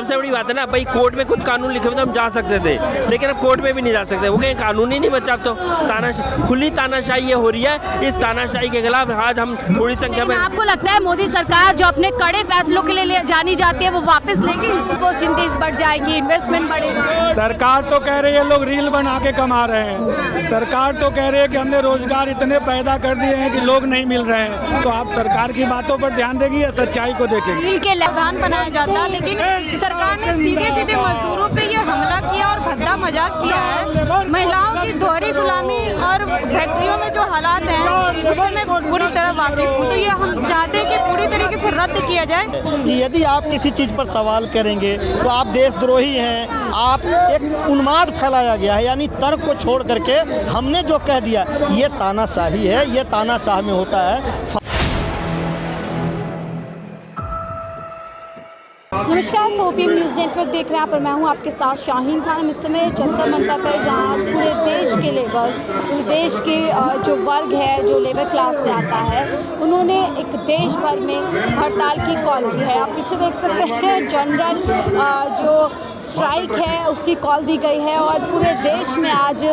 सबसे बड़ी बात है ना भाई, कोर्ट में कुछ कानून लिखे हुए तो हम जा सकते थे, लेकिन अब कोर्ट में भी नहीं जा सकते। वो कहीं कानून ही नहीं बचा। अब तो खुली तानाशाही ये हो रही है। इस तानाशाही के खिलाफ आज हम थोड़ी संख्या में। आपको लगता है मोदी सरकार जो अपने कड़े फैसलों के लिए जानी जाती है वो वापस लेगी? अपॉर्चुनिटीज बढ़ जाएगी, इन्वेस्टमेंट बढ़ेगा। सरकार तो कह रही है लोग रील बना के कमा रहे हैं। सरकार तो कह रही है कि हमने रोजगार इतने पैदा कर दिए हैं कि लोग नहीं मिल रहे हैं। तो आप सरकार की बातों पर ध्यान देगी या सच्चाई को देखेगी? रील के लगान बनाया जाता, लेकिन सरकार ने सीधे सीधे मजदूरों पे ये हमला किया और भद्दा मजाक किया है। महिलाओं की दोहरी गुलामी और फैक्ट्रियों में जो हालात हैं उससे मैं पूरी तरह वाकिफ हूँ। तो ये हम चाहते हैं कि पूरी तरीके से रद्द किया जाए। यदि आप किसी चीज़ पर सवाल करेंगे तो आप देशद्रोही हैं। आप एक उन्माद फैलाया गया है, यानी तर्क को छोड़ करके हमने जो कह दिया ये तानाशाही है। ये तानाशाह में होता है। नमस्कार, फोपीएम न्यूज़ नेटवर्क देख रहे हैं आप और मैं हूं आपके साथ शाहीन खान। हम इस समय जंतर मंतर पर जहां आज पूरे देश के लेबर, पूरे देश के जो वर्ग है, जो लेबर क्लास से आता है, उन्होंने एक देश भर में हड़ताल की कॉल की है। आप पीछे देख सकते हैं जनरल जो स्ट्राइक है उसकी कॉल दी गई है और पूरे देश में आज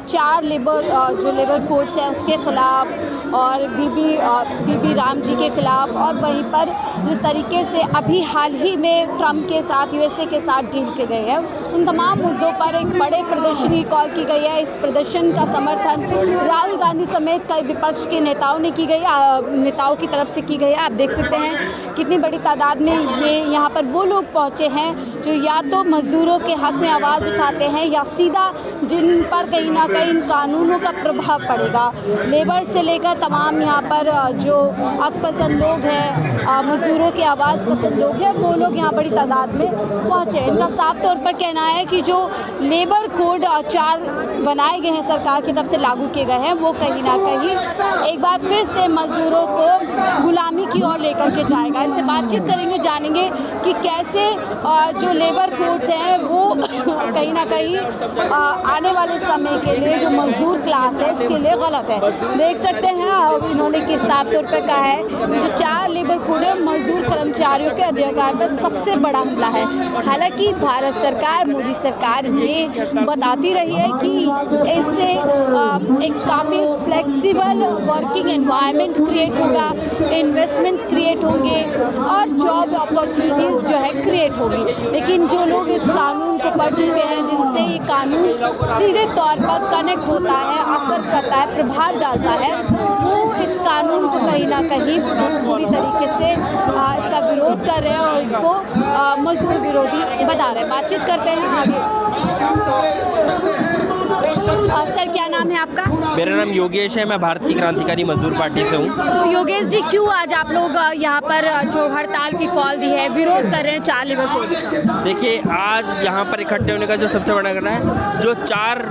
4 लेबर कोड्स हैं उसके ख़िलाफ़ और वीबी राम जी के ख़िलाफ़, और वहीं पर जिस तरीके से अभी हाल ही में ट्रंप के साथ यूएसए के साथ डील किए गए हैं, उन तमाम मुद्दों पर एक बड़े प्रदर्शन की कॉल की गई है। इस प्रदर्शन का समर्थन राहुल गांधी समेत कई विपक्ष के नेताओं की तरफ से की गई है। आप देख सकते हैं कितनी बड़ी तादाद में यहाँ पर वो लोग पहुँचे हैं जो या तो मज़दूरों के हक़ में आवाज़ उठाते हैं या सीधा जिन पर कहीं ना कहीं इन कानूनों का प्रभाव पड़ेगा। लेबर से लेकर तमाम यहाँ पर जो हक़ पसंद लोग हैं, मज़दूरों की आवाज़ पसंद लोग हैं, वो लोग यहाँ बड़ी तादाद में पहुँचे। इनका साफ तौर पर कहना है कि जो लेबर कोड 4 बनाए गए हैं सरकार की तरफ से लागू किए गए हैं, वो कहीं ना कहीं एक बार फिर से मज़दूरों को गुलामी की ओर लेकर के जाएगा। इनसे बातचीत करेंगे, जानेंगे कि कैसे जो लेबर कोड्स हैं वो कहीं ना कहीं आने वाले समय के लिए जो मजदूर क्लास है उसके लिए गलत है। देख सकते हैं अब इन्होंने किस साफ तौर पर कहा है जो 4 लेबर कोड है मजदूर कर्मचारियों के अधिकार पर सबसे बड़ा हमला है। हालांकि भारत सरकार, मोदी सरकार ये बताती रही है कि इससे एक काफ़ी फ्लेक्सिबल वर्किंग एनवायरनमेंट क्रिएट होगा, इन्वेस्टमेंट्स क्रिएट होंगे और जॉब अपॉर्चुनिटीज़ जो है क्रिएट होगी। लेकिन जो लोग इस कानून को पढ़ चुके हैं, जिनसे ये कानून सीधे तौर पर कनेक्ट होता है, असर करता है, प्रभाव डालता है, वो इस कानून को कहीं ना कहीं पूरी तरीके से इसका विरोध कर रहे हैं और इसको मजदूर विरोधी बता रहे हैं। बातचीत करते हैं आगे। सर, क्या नाम है आपका? मेरा नाम योगेश है, मैं भारत की क्रांतिकारी मजदूर पार्टी से हूँ। तो योगेश जी, क्यों आज आप लोग यहाँ पर जो हड़ताल की कॉल दी है, विरोध कर रहे हैं 4 लेबर कोड? देखिए, आज यहाँ पर इकट्ठे होने का जो सबसे बड़ा कारण है, जो 4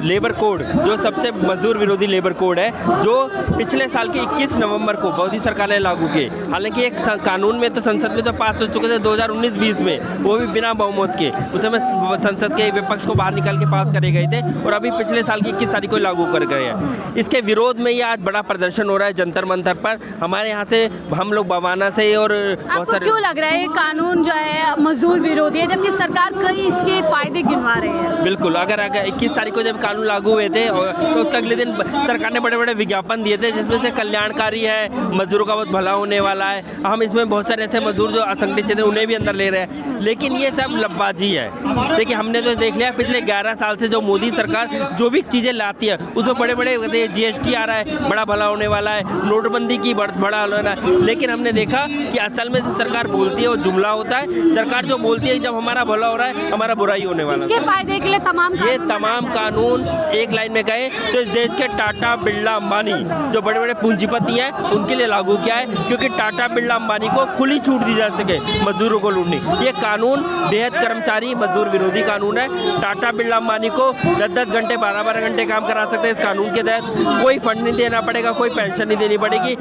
लेबर कोड जो सबसे मजदूर विरोधी लेबर कोड है, जो पिछले साल के 21 नवंबर को मोदी सरकार ने लागू किए। हालांकि एक कानून में तो संसद में तो पास हो चुके थे 2019-20 में, वो भी बिना बहुमत के। उस समय संसद के विपक्ष को बाहर निकाल के पास करे गए थे और अभी पिछले साल की 21 तारीख को लागू कर गए हैं। इसके विरोध में ये आज बड़ा प्रदर्शन हो रहा है जंतर मंतर पर। हमारे यहाँ से हम लोग बवाना से और बहुत सारे। क्यों लग रहा है कानून जो है मजदूर विरोधी है, जबकि सरकार कई इसके फायदे गिनवा रही है? बिल्कुल, अगर 21 तारीख को जब कानून लागू हुए थे तो उसका अगले दिन सरकार ने बड़े बड़े विज्ञापन दिए थे जिसमें से कल्याणकारी है, मजदूरों का बहुत भला होने वाला है। हम इसमें बहुत सारे ऐसे मजदूर जो असंगठित थे उन्हें भी अंदर ले रहे हैं, लेकिन ये सब लब्बाजी है। देखिए, हमने तो देख लिया पिछले 11 साल से जो मोदी सरकार जो भी चीज़ें लाती है उसमें बड़े बड़े GST आ रहा है, बड़ा भला होने वाला है, नोटबंदी की बड़ा होना है। लेकिन हमने देखा कि असल में जो सरकार बोलती है वो जुमला होता है। सरकार जो बोलती है जब हमारा भला हो रहा है, हमारा बुराई होने वाला है। इसके फायदे के लिए ये तमाम कानून एक लाइन में कहे तो इस देश के टाटा, बिरला, अंबानी जो बड़े बड़े पूंजीपति हैं उनके लिए लागू किया है, क्योंकि टाटा, बिरला, अंबानी को खुली छूट दी जा सके मजदूरों को लूटने। ये कानून बेहद कर्मचारी मजदूर विरोधी कानून है। टाटा, बिरला, अंबानी को 10-10 घंटे, 12-12 घंटे काम करा सकते हैं इस कानून के तहत। कोई फंड नहीं देना पड़ेगा, कोई पेंशन नहीं देनी पड़ेगी।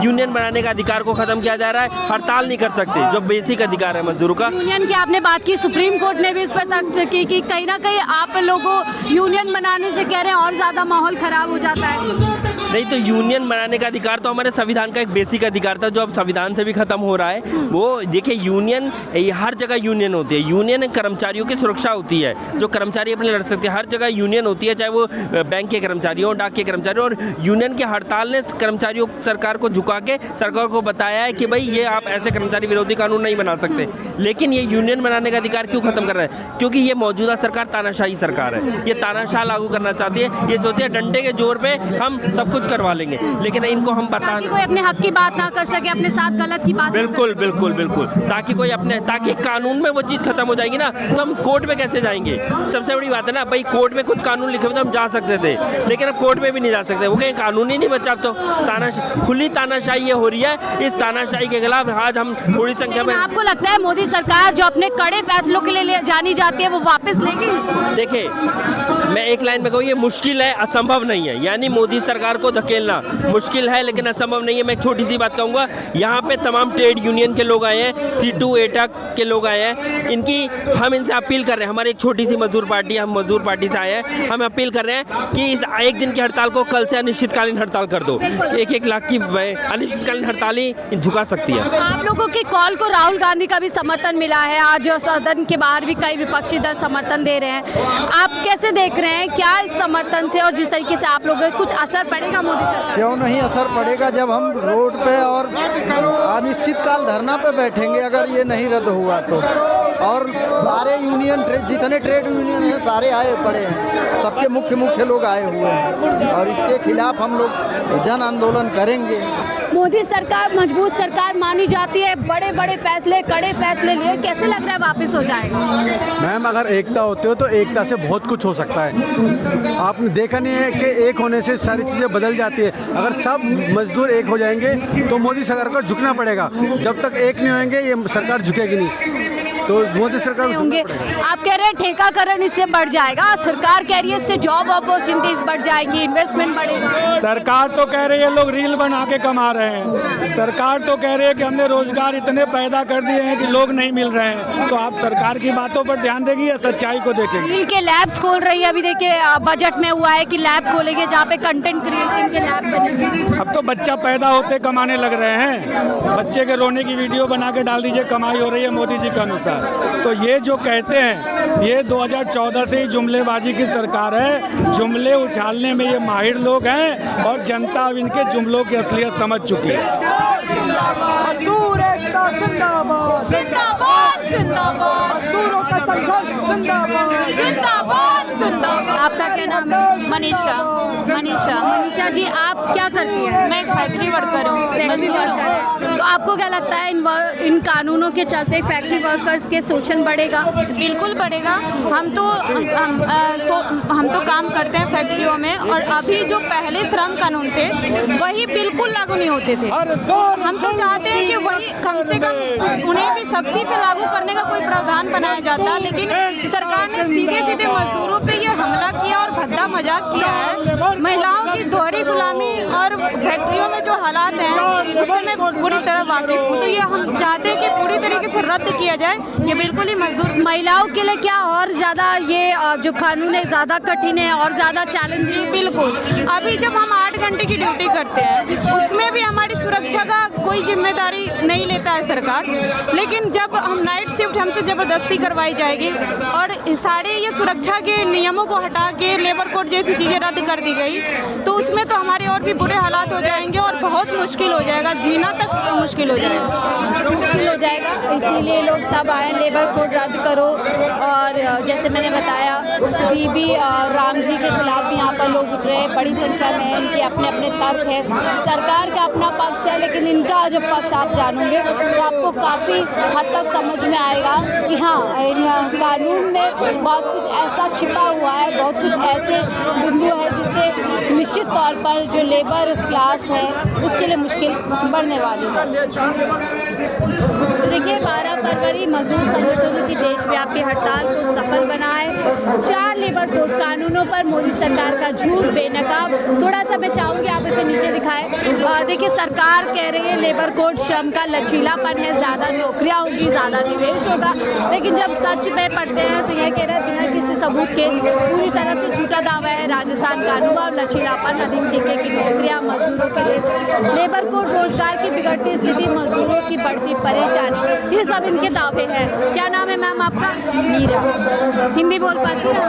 यूनियन बनाने का अधिकार को खत्म किया जा रहा है। हड़ताल नहीं कर सकते, जो बेसिक अधिकार है मजदूरों का। यूनियन की आपने बात की, सुप्रीम कोर्ट ने भी इस पर तक की कि कहीं ना कहीं आप लोगों यूनियन बनाने से कह रहे हैं और ज़्यादा माहौल ख़राब हो जाता है। नहीं तो यूनियन बनाने का अधिकार तो हमारे संविधान का एक बेसिक अधिकार था, जो अब संविधान से भी खत्म हो रहा है। वो देखिए, यूनियन हर जगह यूनियन होती है। यूनियन कर्मचारियों की सुरक्षा होती है, जो कर्मचारी अपने लड़ सकते हैं। हर जगह यूनियन होती है, चाहे वो बैंक के कर्मचारी हो, डाक के कर्मचारी हो। और यूनियन की हड़ताल ने कर्मचारियों सरकार को झुका के सरकार को बताया है कि भाई ये आप ऐसे कर्मचारी विरोधी कानून नहीं बना सकते। लेकिन ये यूनियन बनाने का अधिकार क्यों खत्म कर रहा है? क्योंकि ये मौजूदा सरकार तानाशाही सरकार है। ये तानाशाह लागू करना चाहती है। ये सोचती है डंडे के जोर पे हम सब कुछ करवा लेंगे, लेकिन इनको हम बता ताकि कोई अपने हक की बात ना कर सके, अपने साथ गलत की बात बिल्कुल बिल्कुल बिल्कुल, ताकि कोई अपने, ताकि कानून में वो चीज़ खत्म हो जाएगी ना, तो हम कोर्ट में कैसे जाएंगे? सबसे बड़ी बात है ना भाई, कोर्ट में कुछ कानून लिखे हुए तो हम जा सकते थे, लेकिन अब कोर्ट में भी नहीं जा सकते। वो कहीं कानून ही नहीं बचा। अब तो खुली तानाशाही ये हो रही है। इस तानाशाही के खिलाफ आज हम थोड़ी संख्या में। आपको लगता है मोदी सरकार जो अपने कड़े फैसलों के लिए जानी जाती है वो वापस लेगी? देखिए, मैं एक लाइन में कहूँ, ये मुश्किल है, असंभव नहीं है। यानी मोदी सरकार को धकेलना मुश्किल है लेकिन असंभव नहीं है। मैं एक छोटी सी बात कहूँगा, यहाँ पे तमाम ट्रेड यूनियन के लोग आए हैं, C2 एटा के लोग आए हैं। हम इनसे अपील कर रहे हैं, हमारी एक छोटी सी मजदूर पार्टी है, हम मजदूर पार्टी से आए हैं। हम अपील कर रहे हैं कि इस एक दिन की हड़ताल को कल से अनिश्चितकालीन हड़ताल कर दो। 1-1 लाख की अनिश्चितकालीन हड़ताल ही झुका सकती है। आप लोगों के कॉल को राहुल गांधी का भी समर्थन मिला है। आज सदन के बाहर भी कई विपक्षी दल समर्थन दे रहे हैं। आप कैसे देख रहे हैं, क्या इस समर्थन से और जिस तरीके से आप लोगों को कुछ असर पड़ेगा मोदी सरकार? क्यों नहीं असर पड़ेगा, जब हम रोड पे और अनिश्चितकाल धरना पे बैठेंगे अगर ये नहीं रद्द हुआ तो। और सारे यूनियन जितने ट्रेड यूनियन हैं सारे आए पड़े हैं, सबके मुख्य लोग आए हुए हैं और इसके खिलाफ हम लोग जन आंदोलन करेंगे। मोदी सरकार मजबूत सरकार मानी जाती है, बड़े बड़े फैसले, कड़े फैसले लिए, कैसे लग रहा है वापस हो जाएगा? मैम, अगर एकता होती हो तो एकता से बहुत कुछ हो सकता है। आपने देखा नहीं है कि एक होने से सारी चीज़ें बदल जाती है। अगर सब मजदूर एक हो जाएंगे तो मोदी सरकार को झुकना पड़ेगा। जब तक एक नहीं होंगे ये सरकार झुकेगी नहीं, तो मोदी सरकार होंगे। आप कह रहे हैं ठेकाकरण इससे बढ़ जाएगा, सरकार कह रही है इससे जॉब अपॉर्चुनिटीज बढ़ जाएगी, इन्वेस्टमेंट बढ़ेगा। सरकार तो कह रही है लोग रील बना के कमा रहे हैं। सरकार तो कह रही है कि हमने रोजगार इतने पैदा कर दिए हैं कि लोग नहीं मिल रहे हैं। तो आप सरकार की बातों पर ध्यान देगी या सच्चाई को देखेंगे? रील के लैब्स खोल रही है। अभी देखिए बजट में हुआ है कि लैब खोलेंगे जहाँ पे कंटेंट क्रिएशन के लैब बनेंगे। अब तो बच्चा पैदा होते कमाने लग रहे हैं। बच्चे के रोने की वीडियो बना के डाल दीजिए, कमाई हो रही है मोदी जी के अनुसार। तो ये जो कहते हैं, ये 2014 से ही जुमलेबाजी की सरकार है। जुमले उछालने में ये माहिर लोग हैं और जनता अब इनके जुमलों की असलियत समझ चुकी है। मजदूर एकता जिंदाबाद, जिंदाबाद जिंदाबाद, मजदूरों का संघर्ष जिंदाबाद, जिंदाबाद जिंदाबाद। आपका क्या नाम है? मनीषा। मनीषा जी, आप क्या करती हैं? मैं एक फैक्ट्री वर्कर हूँ, मजदूर हूँ। तो आपको क्या लगता है इन कानूनों के चलते फैक्ट्री वर्कर्स के शोषण बढ़ेगा? बिल्कुल बढ़ेगा। हम तो काम करते हैं फैक्ट्रियों में, और अभी जो पहले श्रम कानून थे वही बिल्कुल लागू नहीं होते थे। हम तो चाहते हैं कि वही कम से कम उन्हें भी सख्ती से लागू करने का कोई प्रावधान बनाया जाता, लेकिन सरकार ने सीधे सीधे मजदूरों पे ये हमला किया और भद्दा मजाक किया है। महिलाओं की दोहरी गुलामी और फैक्ट्रियों में जो हालात हैं उससे मैं पूरी तरह वाकिफ हूँ। तो ये हम चाहते हैं कि पूरी तरीके से रद्द किया जाए। ये बिल्कुल ही मजदूर महिलाओं के लिए क्या और ज़्यादा ये जो कानून है ज़्यादा कठिन है और ज़्यादा चैलेंजिंग? बिल्कुल। अभी जब हम 8 घंटे की ड्यूटी करते हैं उसमें भी हमारी सुरक्षा का कोई जिम्मेदारी नहीं लेता है सरकार, लेकिन जब हम नाइट शिफ्ट हमसे ज़बरदस्ती करवाई जाएगी और सारे ये सुरक्षा के नियमों को हटा के लेबर कोड जैसी चीज़ें रद्द कर दी गई, तो उसमें तो हमारे और भी बुरे हालात हो जाएंगे और बहुत मुश्किल हो जाएगा, जीना तक मुश्किल हो जाएगा। मुश्किल हो जाएगा, इसीलिए लोग सब आए लेबर कोड रद्द करो। और जैसे मैंने बताया बीबी राम जी के खिलाफ भी यहाँ पर लोग उतरे बड़ी संख्या में। इनके अपने अपने तर्क है, सरकार का अपना पक्ष है, लेकिन इनका जब पक्ष आप जानोगे तो आपको काफ़ी हद तक समझ में आएगा कि हाँ, कानून में बहुत कुछ ऐसा छिपा हुआ है, बहुत कुछ ऐसे बिंदु है जिससे निश्चित तौर पर जो लेबर क्लास है उसके लिए मुश्किल बढ़ने वाली है। देखिए 12 फरवरी मजदूर संगठनों की देशव्यापी हड़ताल को सफल बनाए। 4 लेबर कोड कानूनों पर मोदी सरकार का झूठ बेनकाब। थोड़ा सा मैं चाहूँगी आप इसे नीचे दिखाएं। देखिए सरकार कह रही है लेबर कोड श्रम का लचीलापन है, ज़्यादा नौकरियाँ होगी, ज़्यादा निवेश होगा, लेकिन जब सच में पढ़ते हैं तो यह कह रहा है बिना किसी सबूत के पूरी तरह से झूठा दावा है। राजस्थान का अनुभव, लचीलापन, अधिक ठेके की नौकरियाँ मजदूरों के लिए, लेबर कोड, रोजगार की बिगड़ती स्थिति, मजदूरों की बढ़ती परेशानी, ये सब इनके दावे हैं। क्या नाम है मैम आपका? मीरा। हिंदी बोल पाती है?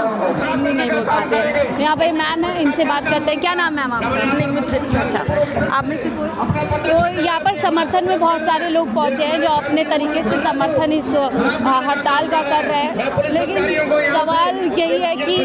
हिंदी नहीं बोल पाते। यहाँ पे मैम है, इनसे बात करते हैं। क्या नाम है मैम आपका? मुझसे। अच्छा, आप में से कोई? तो यहाँ पर समर्थन में बहुत सारे लोग पहुँचे हैं जो अपने तरीके से समर्थन इस हड़ताल का कर रहे हैं, लेकिन सवाल यही है कि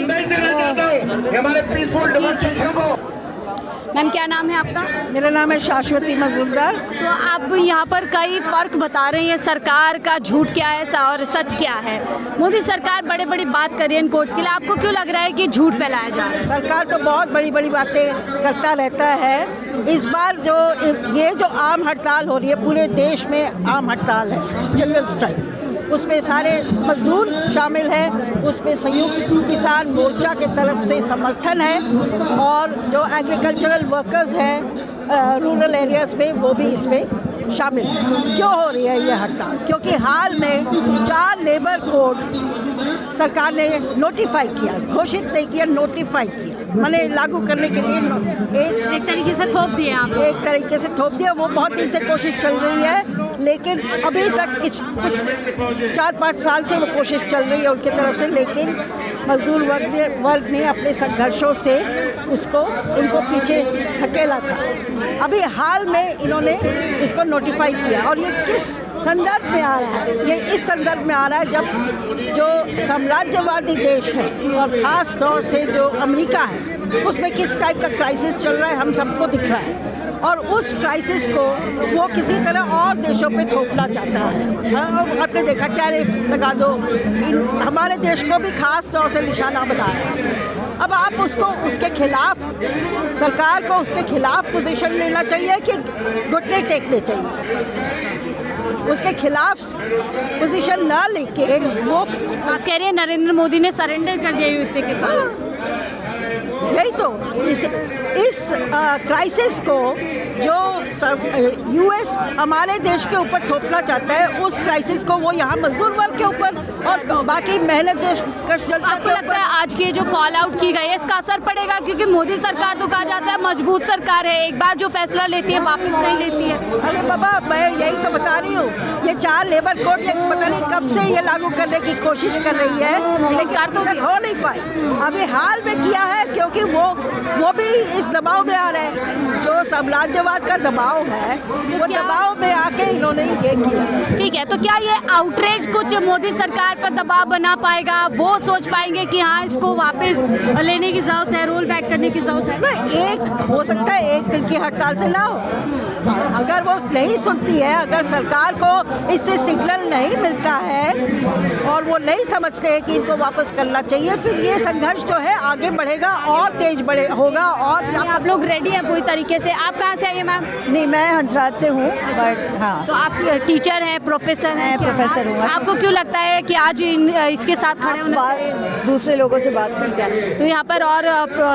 मैम क्या नाम है आपका? मेरा नाम है शाश्वती मजूमदार। तो आप यहाँ पर कई फ़र्क बता रही हैं, सरकार का झूठ क्या है और सच क्या है। मोदी सरकार बड़े बड़ी बात कर रही है इन कोर्ट्स के लिए, आपको क्यों लग रहा है कि झूठ फैलाया जा रहा है? सरकार तो बहुत बड़ी बड़ी बातें करता रहता है। इस बार जो आम हड़ताल हो रही है, पूरे देश में आम हड़ताल है, जनरल स्ट्राइक, उसमें सारे मजदूर शामिल हैं, उसमें संयुक्त किसान मोर्चा के तरफ से समर्थन है, और जो एग्रीकल्चरल वर्कर्स हैं रूरल एरियाज़ में वो भी इसमें शामिल हैं। क्यों हो रही है ये हड़ताल? क्योंकि हाल में 4 लेबर कोड सरकार ने नोटिफाई किया, घोषित नहीं किया, नोटिफाई किया, माने लागू करने के लिए एक तरीके से थोप दिए आप। एक तरीके से थोप दिया। वो बहुत दिन से कोशिश चल रही है, लेकिन अभी तक कुछ 4-5 साल से वो कोशिश चल रही है उनकी तरफ से, लेकिन मजदूर वर्ग ने अपने संघर्षों से इनको पीछे धकेला था। अभी हाल में इन्होंने इसको नोटिफाई किया, और ये किस संदर्भ में आ रहा है? ये इस संदर्भ में आ रहा है जब जो साम्राज्यवादी देश है, और ख़ास तौर से जो अमेरिका है, उसमें किस टाइप का क्राइसिस चल रहा है हम सबको दिख रहा है, और उस क्राइसिस को वो किसी तरह और देशों पे थोपना चाहता है। आपने देखा टैरिफ लगा दो, हमारे देश को भी खास तौर से निशाना बनाया। अब आप उसके खिलाफ, सरकार को उसके खिलाफ पोजीशन लेना चाहिए कि घुटने टेकने चाहिए? उसके खिलाफ पोजीशन ना लेके वो, आप कह रहे हैं नरेंद्र मोदी ने सरेंडर कर दिया यूएसए के साथ। यही तो इस क्राइसिस को जो यूएस हमारे देश के ऊपर थोपना चाहता है, उस क्राइसिस को वो यहाँ मजदूर वर्ग के ऊपर और बाकी मेहनत जनता के ऊपर। आज की जो कॉल आउट की गई है, इसका असर पड़ेगा? क्योंकि मोदी सरकार तो कहा जाता है मजबूत सरकार है, एक बार जो फैसला लेती है वापस नहीं लेती है। अरे बाबा, मैं यही तो बता रही हूँ, ये 4 लेबर कोड पता नहीं कब से ये लागू करने की कोशिश कर रही है, लेकिन कर तो हो नहीं पाई। अभी हाल में किया है क्योंकि वो भी इस दबाव में आ रहे हैं, जो साम्राज्यवाद का दबाव है, वो दबाव में आके इन्होंने ये किया। ठीक है, तो क्या ये आउटरीच कुछ मोदी सरकार पर दबाव बना पाएगा? वो सोच पाएंगे कि हाँ, इसको वापस लेने की जरूरत है, रोल बैक करने की जरूरत है? ना, एक हो सकता है एक दिन की हड़ताल से ना हो। अगर वो नहीं सुनती है, अगर सरकार को इससे सिग्नल नहीं मिलता है और वो नहीं समझते हैं कि इनको वापस करना चाहिए, फिर ये संघर्ष जो है आगे बढ़ेगा और तेज होगा। और आप लोग रेडी हैं पूरी तरीके से? आप कहाँ से आइए मैम? नहीं, मैं हंसराज से हूँ, बट हाँ। तो आप टीचर हैं, प्रोफेसर हैं? प्रोफेसर हूँ। आपको क्यों लगता है कि आज इसके साथ खड़े होना चाहिए? दूसरे लोगों से बात कर जाए तो यहाँ पर। और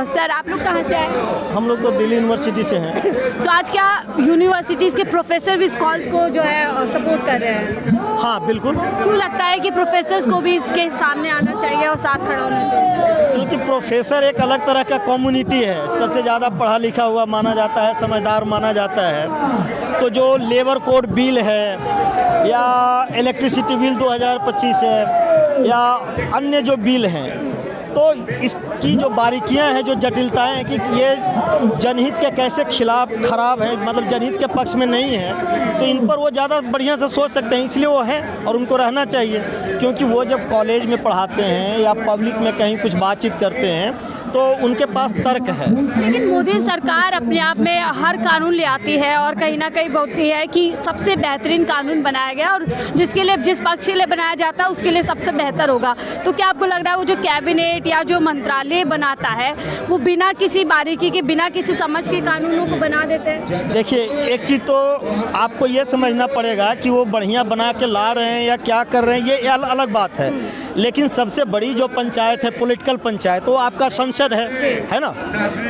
सर, आप लोग कहाँ से आए? हम लोग तो दिल्ली यूनिवर्सिटी से हैं। तो आज क्या यूनिवर्सिटीज़ के प्रोफेसर भी इस कॉल्स को जो है सपोर्ट कर रहे हैं? हाँ बिल्कुल। क्यों लगता है कि प्रोफेसर्स को भी इसके सामने आना चाहिए और साथ खड़ा होना चाहिए? क्योंकि प्रोफेसर एक अलग तरह का कम्युनिटी है, सबसे ज़्यादा पढ़ा लिखा हुआ माना जाता है, समझदार माना जाता है। तो जो लेबर कोड बिल है या इलेक्ट्रिसिटी बिल 2025 है या अन्य जो बिल हैं, तो इसकी जो बारीकियां हैं, जो जटिलताएं हैं कि ये जनहित के कैसे खिलाफ खराब है, मतलब जनहित के पक्ष में नहीं है, तो इन पर वो ज़्यादा बढ़िया से सोच सकते हैं, इसलिए वो हैं और उनको रहना चाहिए। क्योंकि वो जब कॉलेज में पढ़ाते हैं या पब्लिक में कहीं कुछ बातचीत करते हैं तो उनके पास तर्क है। लेकिन मोदी सरकार अपने आप में हर कानून ले आती है और कहीं ना कहीं बोलती है कि सबसे बेहतरीन कानून बनाया गया और जिसके लिए, जिस पक्ष के लिए बनाया जाता है उसके लिए सबसे बेहतर होगा। तो क्या आपको लग रहा है वो जो कैबिनेट या जो मंत्रालय बनाता है वो बिना किसी बारीकी के, बिना किसी समझ के कानूनों को बना देते हैं? देखिए, एक चीज़ तो आपको ये समझना पड़ेगा कि वो बढ़िया बना के ला रहे हैं या क्या कर रहे हैं, ये अलग बात है। लेकिन सबसे बड़ी जो पंचायत है, पॉलिटिकल पंचायत, वो आपका संसद है ना।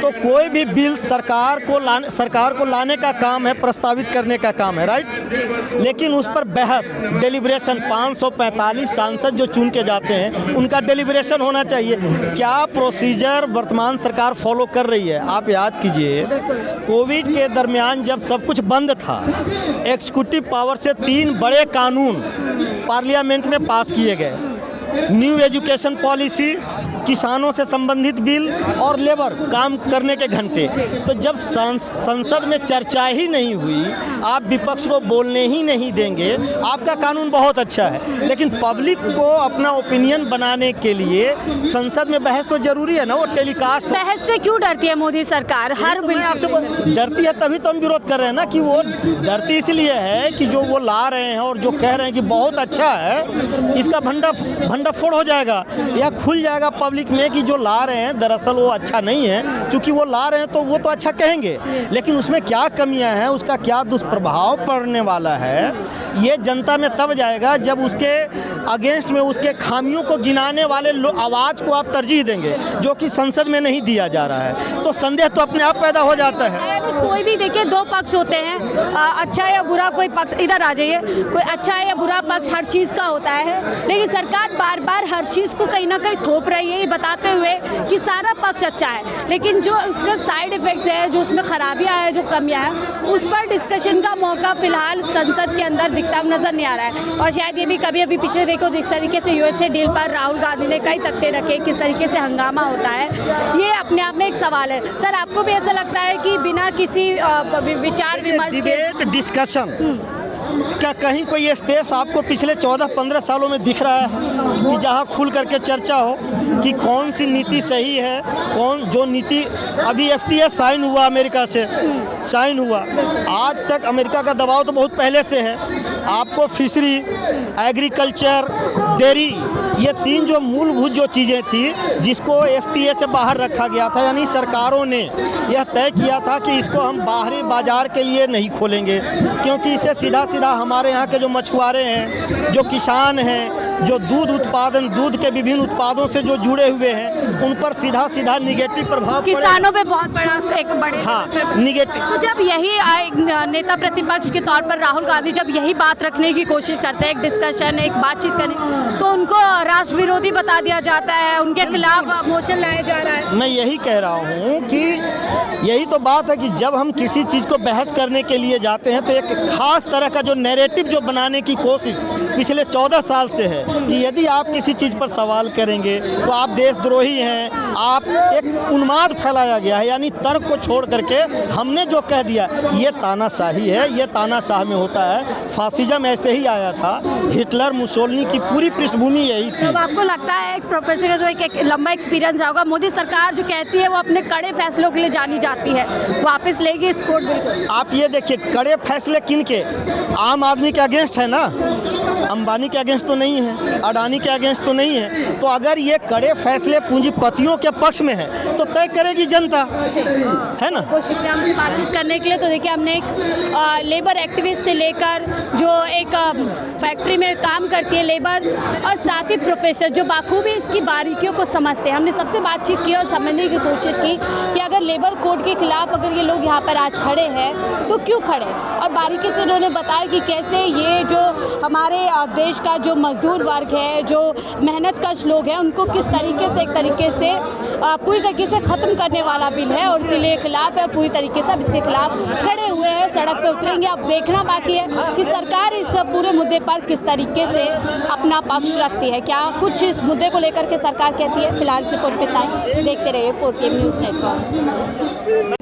तो कोई भी बिल सरकार को लाने का काम है, प्रस्तावित करने का काम है, राइट। लेकिन उस पर बहस, डेलिब्रेशन, 545 सांसद जो चुन के जाते हैं उनका डेलिब्रेशन होना चाहिए। क्या प्रोसीजर वर्तमान सरकार फॉलो कर रही है? आप याद कीजिए, कोविड के दरमियान जब सब कुछ बंद था, एग्जीक्यूटिव पावर से 3 बड़े कानून पार्लियामेंट में पास किए गए। न्यू एजुकेशन पॉलिसी, किसानों से संबंधित बिल और लेबर काम करने के घंटे। तो जब संसद में चर्चा ही नहीं हुई, आप विपक्ष को बोलने ही नहीं देंगे, आपका कानून बहुत अच्छा है, लेकिन पब्लिक को अपना ओपिनियन बनाने के लिए संसद में बहस तो जरूरी है ना, वो टेलीकास्ट। बहस से क्यों डरती है मोदी सरकार? हर बिल आपसे डरती है, तभी तो हम विरोध कर रहे हैं ना, कि वो डरती इसलिए है कि जो वो ला रहे हैं और जो कह रहे हैं कि बहुत अच्छा है, इसका भंडाफोड़ हो जाएगा या खुल जाएगा पब्लिक में कि जो ला रहे हैं दरअसल वो अच्छा नहीं है। क्योंकि वो ला रहे हैं तो वो तो अच्छा कहेंगे, लेकिन उसमें क्या कमियां हैं, उसका क्या दुष्प्रभाव पड़ने वाला है, ये जनता में तब जाएगा जब उसके अगेंस्ट में उसके खामियों को गिनाने वाले आवाज़ को आप तरजीह देंगे, जो कि संसद में नहीं दिया जा रहा है। तो संदेह तो अपने आप पैदा हो जाता है। कोई भी देखिए, 2 पक्ष होते हैं, अच्छा या बुरा कोई पक्ष, इधर आ जाइए, कोई अच्छा या बुरा पक्ष हर चीज़ का होता है, लेकिन सरकार बार बार हर चीज़ को कहीं ना कहीं थोप रही है, बताते हुए कि सारा पक्ष अच्छा है, लेकिन जो उसके साइड इफ़ेक्ट्स है, जो उसमें खराबियाँ हैं, जो कमियाँ हैं, उस पर डिस्कशन का मौका फिलहाल संसद के अंदर दिखता नज़र नहीं आ रहा है। और शायद ये भी कभी अभी पिछले देखो जिस तरीके से यूएसए डील पर राहुल गांधी ने कई तख्ते रखे, किस तरीके से हंगामा होता है, ये अपने आप में एक सवाल है। सर, आपको भी ऐसा लगता है कि बिना किसी विचार विमर्श के डिबेट, डिस्कशन क्या कहीं कोई स्पेस आपको पिछले 14-15 सालों में दिख रहा है कि जहां खुल करके चर्चा हो कि कौन सी नीति सही है, कौन जो नीति? अभी FTA साइन हुआ, अमेरिका से साइन हुआ, आज तक अमेरिका का दबाव तो बहुत पहले से है। आपको फिशरी, एग्रीकल्चर, डेयरी, ये 3 जो मूलभूत जो चीज़ें थी जिसको FTA से बाहर रखा गया था, यानी सरकारों ने यह तय किया था कि इसको हम बाहरी बाजार के लिए नहीं खोलेंगे, क्योंकि इससे सीधा हमारे यहाँ के जो मछुआरे हैं, जो किसान हैं, जो दूध के विभिन्न उत्पादों से जो जुड़े हुए हैं, उन पर सीधा निगेटिव प्रभाव, किसानों पे बहुत बड़ा एक बड़े निगेटिव। तो जब यही नेता प्रतिपक्ष के तौर पर राहुल गांधी जब यही बात रखने की कोशिश करते हैं, एक डिस्कशन, एक बातचीत करने, तो उनको राष्ट्र विरोधी बता दिया जाता है, उनके खिलाफ मोशन लाया जा रहा है। मैं यही कह रहा हूँ कि यही तो बात है कि जब हम किसी चीज़ को बहस करने के लिए जाते हैं तो एक खास तरह का जो नैरेटिव जो बनाने की कोशिश पिछले 14 साल से है कि यदि आप किसी चीज़ पर सवाल करेंगे तो आप देशद्रोही हैं, आप एक उन्माद फैलाया गया है, यानी तर्क को छोड़ करके हमने जो कह दिया, ये तानाशाही है, ये तानाशाह में होता है। फासिज्म ऐसे ही आया था, हिटलर, मुसोलिनी की पूरी पृष्ठभूमि यही थी। अब आपको लगता है, एक प्रोफेसर का जो एक लंबा एक्सपीरियंस रहा होगा, मोदी सरकार जो कहती है वो अपने कड़े फैसलों के लिए जानी जाती है, वापस लेगी इस कोर्ट बिल को? आप ये देखिए, कड़े फैसले किनके? आम आदमी के अगेंस्ट है ना, अंबानी के अगेंस्ट तो नहीं है, अडानी के अगेंस्ट तो नहीं है। तो अगर ये कड़े फैसले पूंजीपतियों के पक्ष में है तो तय करेगी जनता, है ना। बातचीत करने के लिए तो देखिए, हमने एक लेबर एक्टिविस्ट से लेकर जो एक फैक्ट्री में काम करती है लेबर, और साथ ही प्रोफेसर जो बाखूबी इसकी बारीकियों को समझते हैं, हमने सबसे बातचीत की और समझने की कोशिश की कि अगर लेबर कोड के खिलाफ अगर ये लोग यहाँ पर आज खड़े हैं तो क्यों खड़े, और बारीकी से उन्होंने बताया कि कैसे ये जो हमारे देश का जो मजदूर वर्ग है, जो मेहनत कश लोग हैं, उनको किस तरीके से एक तरीके से पूरी तरीके से ख़त्म करने वाला बिल है, और इसीलिए खिलाफ है और पूरी तरीके से अब इसके खिलाफ खड़े हुए हैं, सड़क पे उतरेंगे। अब देखना बाकी है कि सरकार इस पूरे मुद्दे पर किस तरीके से अपना पक्ष रखती है, क्या कुछ इस मुद्दे को लेकर के सरकार कहती है। फिलहाल से रिपोर्ट पे देखते रहिए 4PM न्यूज़ नेटवर्क।